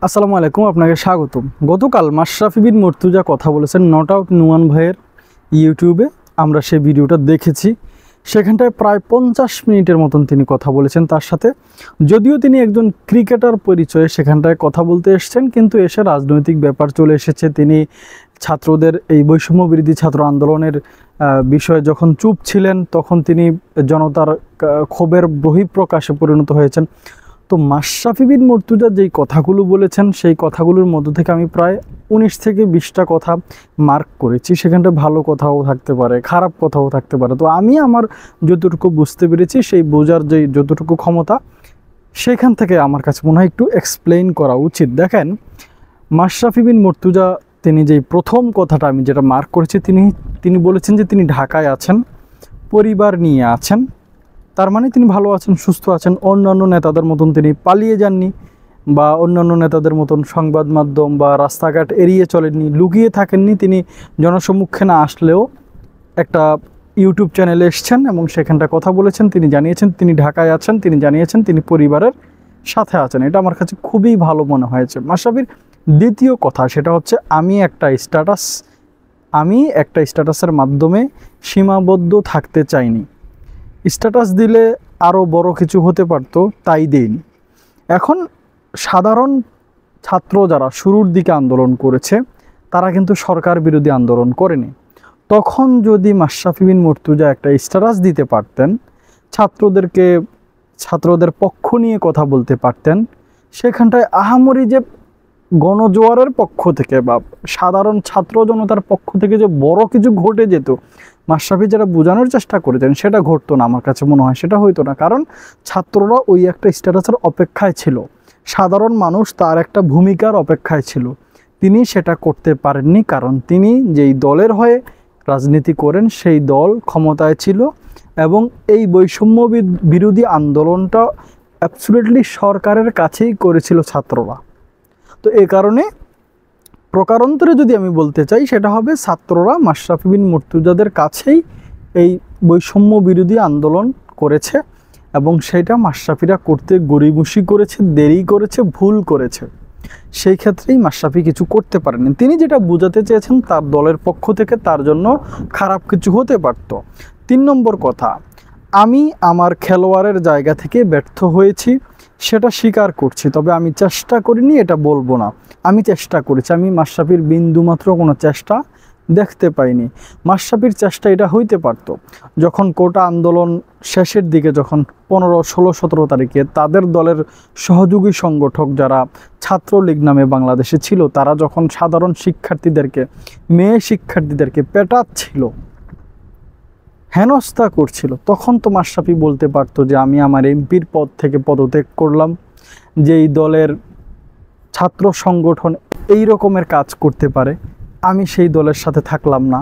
আসসালামু আলাইকুম, আপনাকে স্বাগতম। গতকাল মাশরাফি বিন মুর্তজা কথা বলেছেন নট আউট নুমান ভাইয়ের ইউটিউবে। আমরা সেই ভিডিওটা দেখেছি। সেখানটায় প্রায় 50 মিনিটের মতন তিনি কথা বলেছেন তার সাথে। যদিও তিনি একজন ক্রিকেটার পরিচয়ে সেখানটায় কথা বলতে এসেছেন, কিন্তু এসে রাজনৈতিক ব্যাপার চলে এসেছে। তিনি ছাত্রদের এই বৈষম্য বিরোধী ছাত্র আন্দোলনের বিষয়ে যখন চুপ ছিলেন, তখন তিনি জনতার ক্ষোভের বহিঃপ্রকাশে পরিণত হয়েছেন। তো মাশরাফি বিন মুর্তজা যেই কথাগুলো বলেছেন, সেই কথাগুলোর মধ্য থেকে আমি প্রায় 19 থেকে 20টা কথা মার্ক করেছি। সেখানটা ভালো কথাও থাকতে পারে, খারাপ কথাও থাকতে পারে। তো আমি আমার যতটুকু বুঝতে পেরেছি, সেই বোঝার যেই যতটুকু ক্ষমতা, সেখান থেকে আমার কাছে মনে হয় একটু এক্সপ্লেইন করা উচিত। দেখেন, মাশরাফি বিন মুর্তজা তিনি যেই প্রথম কথাটা আমি যেটা মার্ক করেছি, তিনি বলেছেন যে তিনি ঢাকায় আছেন, পরিবার নিয়ে আছেন। তার মানে তিনি ভালো আছেন, সুস্থ আছেন। অন্যান্য নেতাদের মতন তিনি পালিয়ে যাননি, বা অন্যান্য নেতাদের মতন সংবাদ মাধ্যম বা রাস্তাঘাট এড়িয়ে চলেননি, লুকিয়ে থাকেননি। তিনি জনসম্মুখে না আসলেও একটা ইউটিউব চ্যানেলে এসছেন এবং সেখানটা কথা বলেছেন। তিনি জানিয়েছেন তিনি ঢাকায় আছেন, তিনি জানিয়েছেন তিনি পরিবারের সাথে আছেন। এটা আমার কাছে খুবই ভালো মনে হয়েছে। মাশরাফির দ্বিতীয় কথা সেটা হচ্ছে, আমি একটা স্ট্যাটাসের মাধ্যমে সীমাবদ্ধ থাকতে চাইনি। স্ট্যাটাস দিলে আরও বড় কিছু হতে পারত, তাই দেইনি। এখন সাধারণ ছাত্র যারা শুরুর দিকে আন্দোলন করেছে, তারা কিন্তু সরকার বিরোধী আন্দোলন করেনি। তখন যদি মাশরাফি বিন মুর্তজা একটা স্ট্যাটাস দিতে পারতেন, ছাত্রদের পক্ষ নিয়ে কথা বলতে পারতেন, সেখানটায় আহামরি যে গণজোয়ারের পক্ষ থেকে বা সাধারণ ছাত্র জনতার পক্ষ থেকে যে বড় কিছু ঘটে যেত, মাশরাফি যেটা বোঝানোর চেষ্টা করেছেন সেটা ঘটতো না। আমার কাছে মনে হয় সেটা হইতো না, কারণ ছাত্ররা ওই একটা স্ট্যাটাসের অপেক্ষায় ছিল, সাধারণ মানুষ তার একটা ভূমিকার অপেক্ষায় ছিল। তিনি সেটা করতে পারেননি, কারণ তিনি যেই দলের হয়ে রাজনীতি করেন সেই দল ক্ষমতায় ছিল এবং এই বৈষম্য বিরোধী আন্দোলনটা অ্যাবসলিউটলি সরকারের কাছেই করেছিল ছাত্ররা। তো এই কারণে প্রকারান্তরে যদি আমি বলতে চাই, সেটা হবে ছাত্ররা মাশরাফি বিন মুর্তজাদের কাছেই এই বৈষম্য বিরোধী আন্দোলন করেছে এবং সেটা মাশরাফিরা করতে গড়িমসি করেছে, দেরি করেছে, ভুল করেছে। সেই ক্ষেত্রেই মাশরাফি কিছু করতে পারেনি। তিনি যেটা বোঝাতে চেয়েছেন তার দলের পক্ষ থেকে তার জন্য খারাপ কিছু হতে পারত। 3 নম্বর কথা, আমি আমার খেলোয়াড়ের জায়গা থেকে ব্যর্থ হয়েছি, সেটা স্বীকার করছি। তবে আমি চেষ্টা করিনি এটা বলবো না, আমি চেষ্টা করেছি। আমি মাশরাফির বিন্দুমাত্র কোনো চেষ্টা দেখতে পাইনি। মাশরাফির চেষ্টা এটা হইতে পারতো যখন কোটা আন্দোলন শেষের দিকে, যখন 15, 16, 17 তারিখে তাদের দলের সহযোগী সংগঠক যারা ছাত্রলীগ নামে বাংলাদেশে ছিল, তারা যখন সাধারণ শিক্ষার্থীদেরকে, মেয়ে শিক্ষার্থীদেরকে পেটাচ্ছিল, হেনস্থা করছিল, তখন তো মাশরাফি বলতে পারতো যে আমি আমার এমপির পদ থেকে পদত্যাগ করলাম, যেই দলের ছাত্র সংগঠন এই রকমের কাজ করতে পারে আমি সেই দলের সাথে থাকলাম না।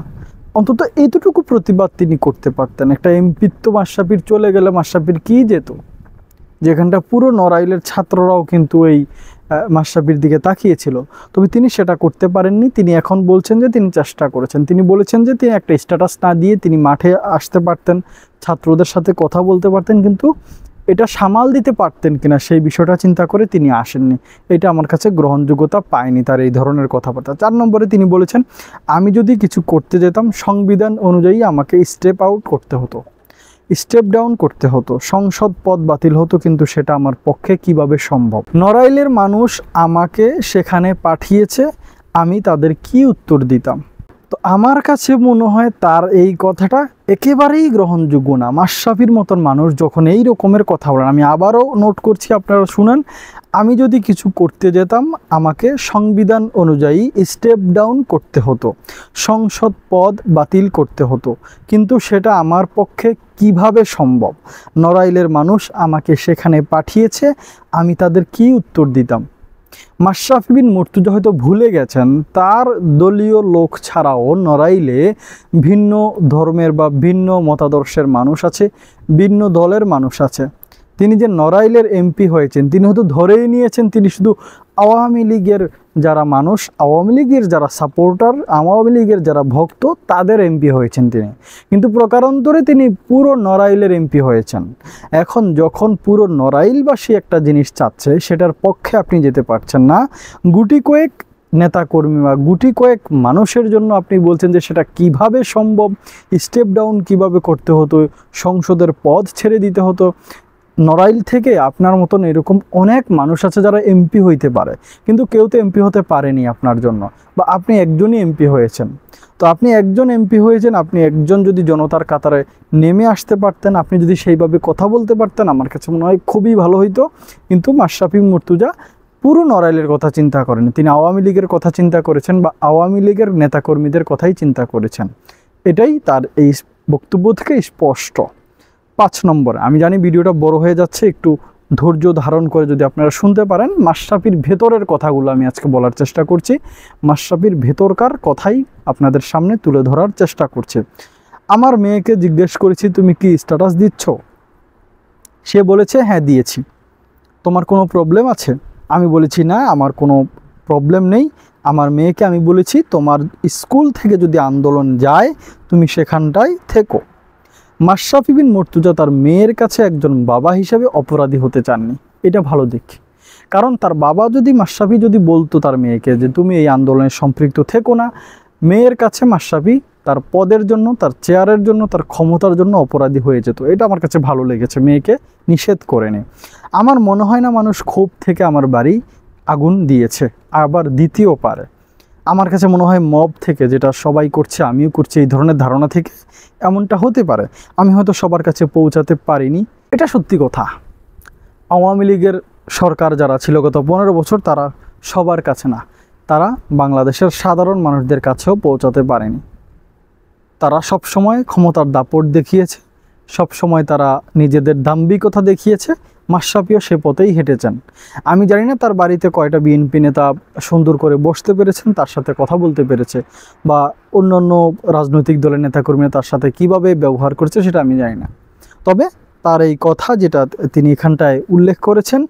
অন্তত এইটুকু প্রতিবাদ তিনি করতে পারতেন। একটা এমপিত্ব মাশরাফির চলে গেলে মাশরাফির কী যেত, যেখানটা পুরো নড়াইলের ছাত্ররাও কিন্তু এই মাশরাফির দিকে তাকিয়েছিল। তবে তিনি সেটা করতে পারেননি। তিনি এখন বলছেন যে তিনি চেষ্টা করেছেন। তিনি বলেছেন যে তিনি একটা স্ট্যাটাস না দিয়ে তিনি মাঠে আসতে পারতেন, ছাত্রদের সাথে কথা বলতে পারতেন, কিন্তু এটা সামাল দিতে পারতেন কিনা সেই বিষয়টা চিন্তা করে তিনি আসেননি। এটা আমার কাছে গ্রহণযোগ্যতা পায়নি তার এই ধরনের কথাবার্তা। 4 নম্বরে তিনি বলেছেন, আমি যদি কিছু করতে যেতাম সংবিধান অনুযায়ী আমাকে স্টেপ ডাউন করতে হতো, সংসদ পদ বাতিল হতো, কিন্তু সেটা আমার পক্ষে কিভাবে সম্ভব? নড়াইলের মানুষ আমাকে সেখানে পাঠিয়েছে, আমি তাদের কি উত্তর দিতাম? তো আমার কাছে মনে হয় তার এই কথাটা একেবারেই গ্রহণযোগ্য না। মাশরাফির মতন মানুষ যখন এই রকমের কথা বলেন, আমি আবারও নোট করছি, আপনারা শুনেন, আমি যদি কিছু করতে যেতাম আমাকে সংবিধান অনুযায়ী স্টেপ ডাউন করতে হতো, সংসদ পদ বাতিল করতে হতো, কিন্তু সেটা আমার পক্ষে কিভাবে সম্ভব? নড়াইলের মানুষ আমাকে সেখানে পাঠিয়েছে, আমি তাদের কি উত্তর দিতাম? মাশরাফি বিন মুর্তজা হয়তো ভুলে গেছেন তার দলীয় লোক ছাড়াও নড়াইলে ভিন্ন ধর্মের বা ভিন্ন মতাদর্শের মানুষ আছে, ভিন্ন দলের মানুষ আছে। তিনি যে নড়াইলের এমপি হয়েছেন, তিনি হয়তো ধরেই নিয়েছেন তিনি শুধু আওয়ামী লীগের যারা মানুষ, আওয়ামী লীগের যারা সাপোর্টার, আওয়ামী লীগের যারা ভক্ত, তাদের এমপি হয়েছেন তিনি। কিন্তু প্রকারান্তরে তিনি পুরো নড়াইলের এমপি হয়েছেন। এখন যখন পুরো নড়াইলবাসী একটা জিনিস চাচ্ছে, সেটার পক্ষে আপনি যেতে পারছেন না। গুটি কয়েক নেতাকর্মী বা গুটি কয়েক মানুষের জন্য আপনি বলছেন যে সেটা কিভাবে সম্ভব, স্টেপ ডাউন কিভাবে করতে হতো, সংসদের পদ ছেড়ে দিতে হতো। নড়াইল থেকে আপনার মতন এরকম অনেক মানুষ আছে যারা এমপি হইতে পারে, কিন্তু কেউ তো এমপি হতে পারেনি আপনার জন্য, বা আপনি একজনই এমপি হয়েছেন। তো আপনি একজন এমপি হয়েছেন, আপনি একজন যদি জনতার কাতারে নেমে আসতে পারতেন, আপনি যদি সেইভাবে কথা বলতে পারতেন, আমার কাছে মনে হয় খুবই ভালো হইতো। কিন্তু মাশরাফি মুর্তজা পুরো নড়াইলের কথা চিন্তা করেন, তিনি আওয়ামী লীগের কথা চিন্তা করেছেন বা আওয়ামী লীগের নেতাকর্মীদের কথাই চিন্তা করেছেন। এটাই তার এই বক্তব্য থেকে স্পষ্ট। 5 নম্বর, আমি জানি ভিডিওটা বড় হয়ে যাচ্ছে, একটু ধৈর্য ধারণ করে যদি আপনারা শুনতে পারেন। মাশরাফির ভেতরের কথাগুলো আমি আজকে বলার চেষ্টা করছি, মাশরাফির ভেতরকার কথাই আপনাদের সামনে তুলে ধরার চেষ্টা করছি। আমার মেয়েকে জিজ্ঞেস করেছি তুমি কি স্ট্যাটাস দিচ্ছ? সে বলেছে হ্যাঁ দিয়েছি। তোমার কোনো প্রবলেম আছে? আমি বলেছি না, আমার কোনো প্রবলেম নেই। আমার মেয়েকে আমি বলেছি তোমার স্কুল থেকে যদি আন্দোলন যায় তুমি সেখানটায় থেকো। মাশরাফি বিন মুর্তজা তার মেয়ের কাছে একজন বাবা হিসেবে অপরাধী হতে চাননি, এটা ভালো দিক। কারণ তার বাবা যদি, মাশরাফি যদি বলতো তার মেয়েকে যে তুমি এই আন্দোলনে সম্পৃক্ত থেকো না, মেয়ের কাছে মাশরাফি তার পদের জন্য, তার চেয়ারের জন্য, তার ক্ষমতার জন্য অপরাধী হয়ে যেত। এটা আমার কাছে ভালো লেগেছে, মেয়েকে নিষেধ করেনি। আমার মনে হয় না মানুষ ক্ষোভ থেকে আমার বাড়ি আগুন দিয়েছে, আবার দ্বিতীয় পারে। আমার কাছে মনে হয় মব থেকে, যেটা সবাই করছে আমিও করছি, এই ধরনের ধারণা থেকে এমনটা হতে পারে। আমি হয়তো সবার কাছে পৌঁছাতে পারিনি, এটা সত্যি কথা। আওয়ামী লীগের সরকার যারা ছিল গত 15 বছর, তারা সবার কাছে না, তারা বাংলাদেশের সাধারণ মানুষদের কাছেও পৌঁছাতে পারেনি। তারা সব সময় ক্ষমতার দাপট দেখিয়েছে, সব সময় তারা নিজেদের দাম্ভিকতা দেখিয়েছে। মাশরাফিও সে পথেই হেঁটেছেন। আমি জানি না তার বাড়িতে কয়টা বিএনপি নেতা সুন্দর করে বসতে পেরেছেন, তার সাথে কথা বলতে পেরেছে, বা অন্যান্য রাজনৈতিক দলের নেতাকর্মীরা তার সাথে কিভাবে ব্যবহার করছে সেটা আমি জানি না। তবে তার এই কথা যেটা তিনি এখানটায় উল্লেখ করেছেন,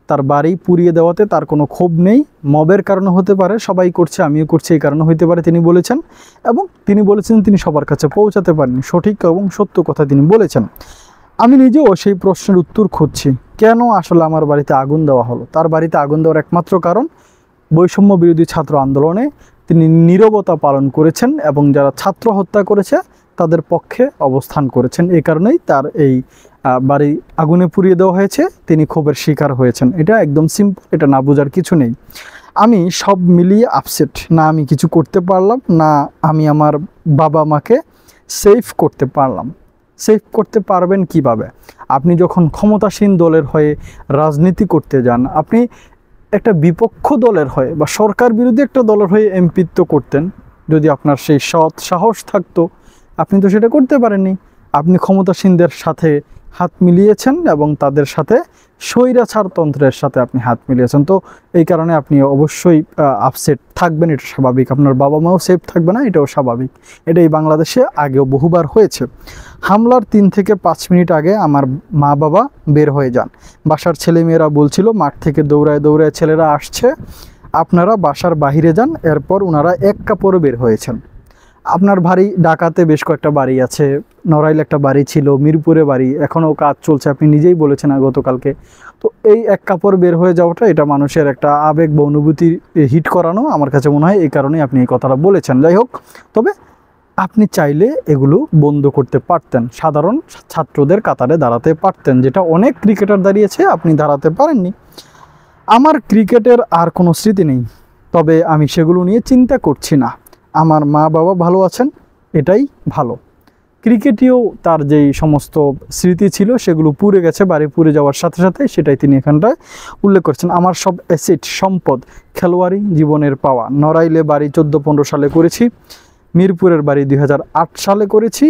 তার বাড়ি পুড়িয়ে দেওয়াতে তার কোনো ক্ষোভ নেই, মবের কারণে হতে পারে, সবাই করছে আমিও করছি এই কারণে হতে পারে তিনি বলেছেন। এবং তিনি বলেছেন তিনি সবার কাছে পৌঁছাতে পারেন, সঠিক এবং সত্য কথা তিনি বলেছেন। আমি নিজেও সেই প্রশ্নের উত্তর খুঁজছি, কেন আসলে আমার বাড়িতে আগুন দেওয়া হলো। তার বাড়িতে আগুন দেওয়ার একমাত্র কারণ বৈষম্য বিরোধী ছাত্র আন্দোলনে তিনি নীরবতা পালন করেছেন এবং যারা ছাত্র হত্যা করেছে তাদের পক্ষে অবস্থান করেছেন। এই কারণেই তার এই বাড়ি আগুনে পুড়িয়ে দেওয়া হয়েছে, তিনি ক্ষোভের শিকার হয়েছেন। এটা একদম সিম্পল, এটা না বোঝার কিছু নেই। আমি সব মিলিয়ে আপসেট, না আমি কিছু করতে পারলাম, না আমি আমার বাবা মাকে সেভ করতে পারলাম। সেভ করতে পারবেন কিভাবে? আপনি যখন ক্ষমতাসীন দলের হয়ে রাজনীতি করতে যান, আপনি একটা বিপক্ষ দলের হয়ে বা সরকার বিরোধী একটা দলের হয়ে এমপিত্ব করতেন, যদি আপনার সেই সৎ সাহস থাকতো, আপনি তো সেটা করতে পারেননি। আপনি ক্ষমতাসীনদের সাথে হাত মিলিয়েছেন এবং তাদের সাথে স্বৈরাচারতন্ত্রের সাথে আপনি হাত মিলিয়েছেন। তো এই কারণে আপনি অবশ্যই আপসেট থাকবেন, এটা স্বাভাবিক। আপনার বাবা মাও সেফ থাকবে না, এটাও স্বাভাবিক। এটাই বাংলাদেশে আগেও বহুবার হয়েছে। হামলার 3 থেকে 5 মিনিট আগে আমার মা বাবা বের হয়ে যান। বাসার ছেলেমেয়েরা বলছিল মাঠ থেকে দৌড়ায় দৌড়ায় ছেলেরা আসছে, আপনারা বাসার বাহিরে যান। এরপর ওনারা এক কাপড়ে বের হয়েছেন। আপনার বাড়ি ঢাকাতে বেশ কয়েকটা বাড়ি আছে, নড়াইল একটা বাড়ি ছিল, মিরপুরে বাড়ি, এখনও কাজ চলছে, আপনি নিজেই বলেছেন গতকালকে। তো এই এক কাপড় বের হয়ে যাওয়াটা, এটা মানুষের একটা আবেগ বা অনুভূতি হিট করানো, আমার কাছে মনে হয় এই কারণেই আপনি এই কথাটা বলেছেন। যাই হোক, তবে আপনি চাইলে এগুলো বন্ধ করতে পারতেন, সাধারণ ছাত্রদের কাতারে দাঁড়াতে পারতেন, যেটা অনেক ক্রিকেটার দাঁড়িয়েছে, আপনি দাঁড়াতে পারেননি। আমার ক্রিকেটের আর কোনো স্মৃতি নেই, তবে আমি সেগুলো নিয়ে চিন্তা করছি না। আমার মা বাবা ভালো আছেন, এটাই ভালো। ক্রিকেটেও তার যেই সমস্ত স্মৃতি ছিল সেগুলো পুড়ে গেছে, বাড়ি পুড়ে যাওয়ার সাথে সাথে, সেটাই তিনি এখানটায় উল্লেখ করছেন। আমার সব অ্যাসেট সম্পদ খেলোয়াড়ি জীবনের পাওয়া। নড়াইলে বাড়ি 14-15 সালে করেছি, মিরপুরের বাড়ি 2008 সালে করেছি,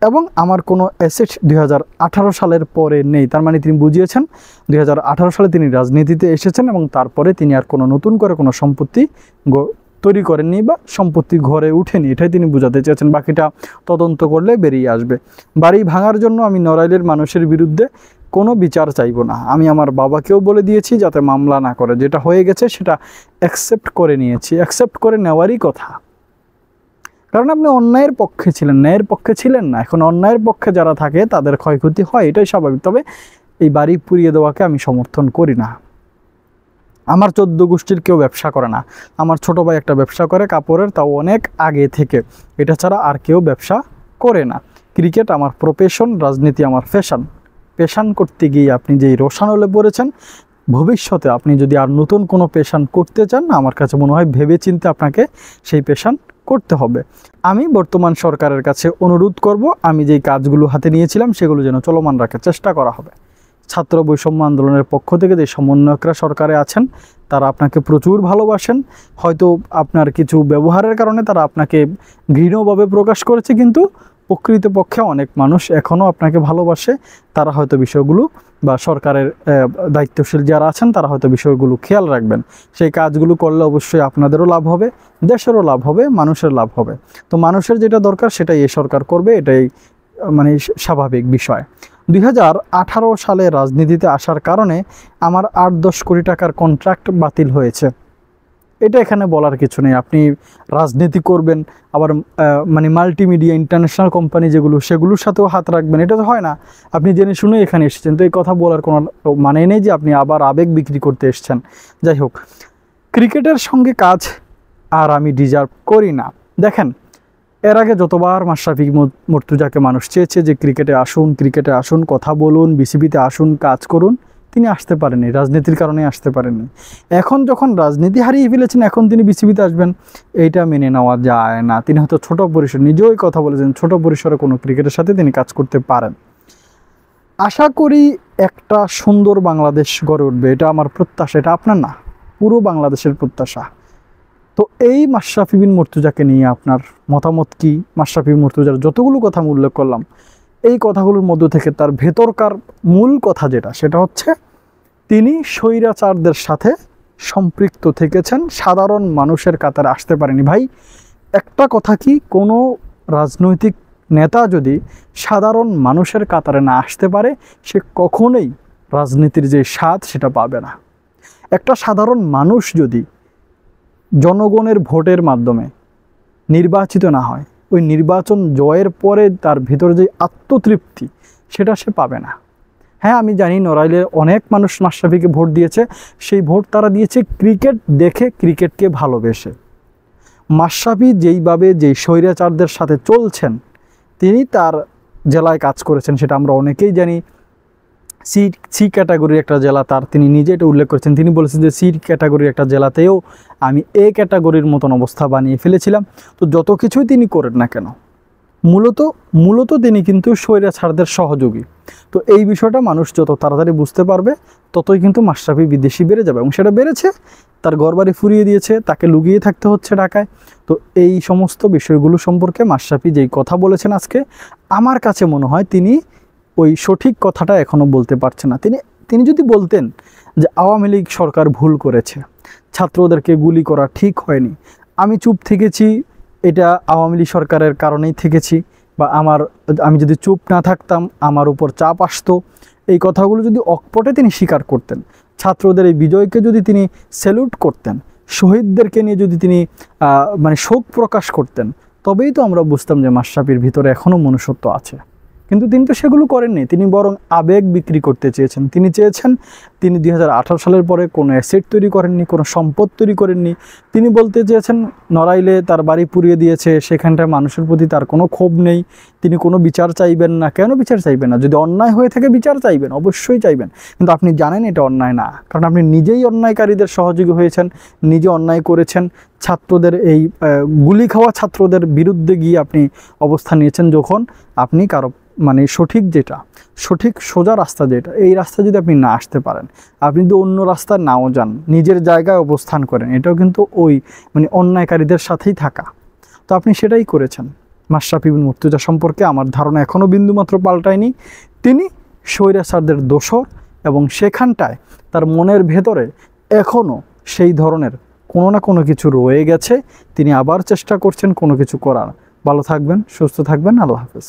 এবং আমার কোনো অ্যাসেট 2018 সালের পরে নেই। তার মানে তিনি বুঝিয়েছেন 2018 সালে তিনি রাজনীতিতে এসেছেন এবং তারপরে তিনি আর কোনো নতুন করে কোনো সম্পত্তি তৈরি করেননি বা সম্পত্তি ঘরে উঠেনি, এটাই তিনি বোঝাতে চেয়েছেন। বাকিটা তদন্ত করলে বেরিয়ে আসবে। বাড়ি ভাঙার জন্য আমি নড়াইলের মানুষের বিরুদ্ধে কোনো বিচার চাইবো না। আমি আমার বাবাকেও বলে দিয়েছি যাতে মামলা না করে, যেটা হয়ে গেছে সেটা অ্যাকসেপ্ট করে নিয়েছি, অ্যাকসেপ্ট করে নেওয়ারই কথা। কারণ আপনি অন্যায়ের পক্ষে ছিলেন, ন্যায়ের পক্ষে ছিলেন না। এখন অন্যায়ের পক্ষে যারা থাকে তাদের ক্ষয়ক্ষতি হয়, এটাই স্বাভাবিক। তবে এই বাড়ি পুড়িয়ে দেওয়াকে আমি সমর্থন করি না। আমার 14 গোষ্ঠীর কেউ ব্যবসা করে না। আমার ছোট ভাই একটা ব্যবসা করে কাপড়ের, তাও অনেক আগে থেকে। এটা ছাড়া আর কেউ ব্যবসা করে না। ক্রিকেট আমার প্রফেশন, রাজনীতি আমার ফ্যাশন। পেশান করতে গিয়ে আপনি যেই রোশানলে পড়েছেন, ভবিষ্যতে আপনি যদি আর নতুন কোনো পেশান করতে চান, আমার কাছে মনে হয় ভেবেচিন্তে আপনাকে সেই পেশান করতে হবে। আমি বর্তমান সরকারের কাছে অনুরোধ করব, আমি যেই কাজগুলো হাতে নিয়েছিলাম সেগুলো যেন চলমান রাখার চেষ্টা করা হবে। ছাত্র বৈষম্য আন্দোলনের পক্ষ থেকে যে সমন্বয়করা সরকারে আছেন তারা আপনাকে প্রচুর ভালোবাসেন। হয়তো আপনার কিছু ব্যবহারের কারণে তারা আপনাকে ঘৃণ্যভাবে প্রকাশ করেছে, কিন্তু প্রকৃতপক্ষে অনেক মানুষ এখনও আপনাকে ভালোবাসে। তারা হয়তো বিষয়গুলো, বা সরকারের দায়িত্বশীল যারা আছেন তারা হয়তো বিষয়গুলো খেয়াল রাখবেন। সেই কাজগুলো করলে অবশ্যই আপনাদেরও লাভ হবে, দেশেরও লাভ হবে, মানুষের লাভ হবে। তো মানুষের যেটা দরকার সেটাই এই সরকার করবে, এটাই মানে স্বাভাবিক বিষয়। 2018 সালে রাজনীতিতে আসার কারণে আমার 8-10 কোটি টাকার কন্ট্রাক্ট বাতিল হয়েছে। এটা এখানে বলার কিছু নেই। আপনি রাজনীতি করবেন, আবার মানে মাল্টিমিডিয়া ইন্টারন্যাশনাল কোম্পানি যেগুলো, সেগুলোর সাথেও হাত রাখবেন, এটা তো হয় না। আপনি জেনে শুনে এখানে এসেছেন, তো এই কথা বলার কোনো মানে নেই যে আপনি আবার আবেগ বিক্রি করতে এসেছেন। যাই হোক, ক্রিকেটের সঙ্গে কাজ আর আমি ডিজার্ভ করি না। দেখেন, এর আগে যতবার মাশরাফি মর্তুজাকে মানুষ চেয়েছে যে ক্রিকেটে আসুন, কথা বলুন, বিসিবিতে আসুন, কাজ করুন, তিনি আসতে পারেননি, রাজনীতির কারণে আসতে পারেননি। এখন যখন রাজনীতি হারিয়ে ফেলেছেন, এখন তিনি বিসিবিতে আসবেন, এইটা মেনে নেওয়া যায় না। তিনি হয়তো ছোট পরিসর, নিজেও কথা বলেছেন, ছোট পরিসরে কোনো ক্রিকেটের সাথে তিনি কাজ করতে পারেন। আশা করি একটা সুন্দর বাংলাদেশ গড়ে উঠবে, এটা আমার প্রত্যাশা, এটা আপনার না, পুরো বাংলাদেশের প্রত্যাশা। তো এই মাশরাফি বিন মর্তুজাকে নিয়ে আপনার মতামত কি? মাশরাফি মর্তুজার যতগুলো কথা আমি উল্লেখ করলাম, এই কথাগুলোর মধ্য থেকে তার ভেতরকার মূল কথা যেটা, সেটা হচ্ছে তিনি স্বৈরাচারদের সাথে সম্পৃক্ত থেকেছেন, সাধারণ মানুষের কাতারে আসতে পারেনি। ভাই, একটা কথা কি, কোনো রাজনৈতিক নেতা যদি সাধারণ মানুষের কাতারে না আসতে পারে, সে কখনোই রাজনীতির যে স্বাদ সেটা পাবে না। একটা সাধারণ মানুষ যদি জনগণের ভোটের মাধ্যমে নির্বাচিত না হয়, ওই নির্বাচন জয়ের পরে তার ভিতরে যে আত্মতৃপ্তি, সেটা সে পাবে না। হ্যাঁ, আমি জানি নড়াইলে অনেক মানুষ মাশরাফিকে ভোট দিয়েছে, সেই ভোট তারা দিয়েছে ক্রিকেট দেখে, ক্রিকেটকে ভালোবেসে। মাশরাফি যেইভাবে যেই স্বৈরাচারদের সাথে চলছেন, তিনি তার জেলায় কাজ করেছেন, সেটা আমরা অনেকেই জানি। সি ক্যাটাগরির একটা জেলা তার, তিনি নিজে এটা উল্লেখ করেছেন। তিনি বলেছেন যে সি ক্যাটাগরির একটা জেলাতেও আমি এ ক্যাটাগরির মতন অবস্থা বানিয়ে ফেলেছিলাম। তো যত কিছুই তিনি করেন না কেন, মূলত তিনি কিন্তু স্বৈরাচারদের সহযোগী। তো এই বিষয়টা মানুষ যত তাড়াতাড়ি বুঝতে পারবে, ততই কিন্তু মাশরাফি বিদেশি বেড়ে যাবে, এবং সেটা বেড়েছে। তার ঘরবাড়ি ফুরিয়ে দিয়েছে, তাকে লুকিয়ে থাকতে হচ্ছে ঢাকায়। তো এই সমস্ত বিষয়গুলো সম্পর্কে মাশরাফি যেই কথা বলেছেন আজকে, আমার কাছে মনে হয় তিনি ওই সঠিক কথাটা এখনও বলতে পারছে না। তিনি যদি বলতেন যে আওয়ামী লীগ সরকার ভুল করেছে, ছাত্রদেরকে গুলি করা ঠিক হয়নি, আমি চুপ থেকেছি, এটা আওয়ামী লীগ সরকারের কারণেই থেকেছি, বা আমি যদি চুপ না থাকতাম আমার উপর চাপ আসতো, এই কথাগুলো যদি অকপটে তিনি স্বীকার করতেন, ছাত্রদের এই বিজয়কে যদি তিনি স্যালুট করতেন, শহীদদেরকে নিয়ে যদি তিনি মানে শোক প্রকাশ করতেন, তবেই তো আমরা বুঝতাম যে মাশরাফির ভিতরে এখনও মনুষ্যত্ব আছে। কিন্তু তিনি তো সেগুলো করেননি। তিনি বরং আবেগ বিক্রি করতে চেয়েছেন। তিনি 2018 সালের পরে কোনো অ্যাসেট তৈরি করেননি, কোনো সম্পদ তৈরি করেননি। তিনি বলতে চেয়েছেন নড়াইলে তার বাড়ি পুড়িয়ে দিয়েছে, সেখানটায় মানুষের প্রতি তার কোনো ক্ষোভ নেই, তিনি কোনো বিচার চাইবেন না। কেন বিচার চাইবেন না? যদি অন্যায় হয়ে থাকে বিচার চাইবেন, অবশ্যই চাইবেন। কিন্তু আপনি জানেন এটা অন্যায় না, কারণ আপনি নিজেই অন্যায়কারীদের সহযোগী হয়েছেন, নিজে অন্যায় করেছেন। ছাত্রদের এই গুলি খাওয়া ছাত্রদের বিরুদ্ধে গিয়ে আপনি অবস্থান নিয়েছেন, যখন আপনি কারো মানে সঠিক সোজা রাস্তা যেটা, এই রাস্তা যদি আপনি না আসতে পারেন, আপনি যদি অন্য রাস্তা নাও যান, নিজের জায়গায় অবস্থান করেন, এটাও কিন্তু ওই মানে অন্যায়কারীদের সাথেই থাকা। তো আপনি সেটাই করেছেন। মাশরাফি বিন মর্তুজা সম্পর্কে আমার ধারণা এখনও বিন্দুমাত্র পাল্টায়নি। তিনি স্বৈরাচারদের দোসর, এবং সেখানটায় তার মনের ভেতরে এখনও সেই ধরনের কোনো না কোনো কিছু রয়ে গেছে। তিনি আবার চেষ্টা করছেন কোনো কিছু করার। ভালো থাকবেন, সুস্থ থাকবেন, আল্লাহ হাফেজ।